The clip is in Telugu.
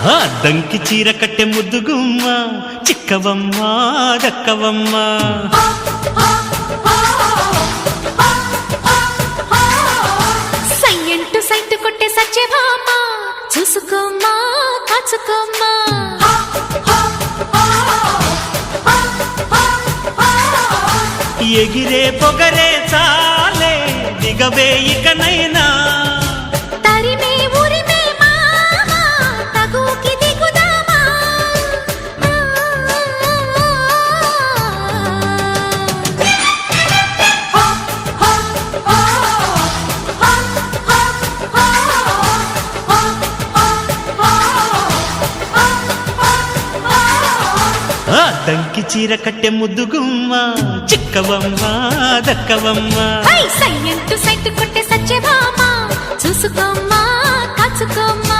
ఆ దంకి చీర కట్టె ముద్దుగుమ్మ చిక్కవమ్మ దక్కవమ్మ సయ్యంటు సైటు కొట్టే సత్యభామ చూసుకోమ్మా కాచుకోమ్మా ఎగిరే పొగరే చాలే దిగవే ఇకనైనా తరిమే ఉరిమే మామ తగుకి దిగుదామా ఆ దంకి చీర కట్టె ముద్దుగుమ్మ చిక్కవమ్మ దక్కవమ్మ సయ్యంటు సైటు కొట్టే సత్యభామ చూసుకోమ్మా కాచుకోమ్మా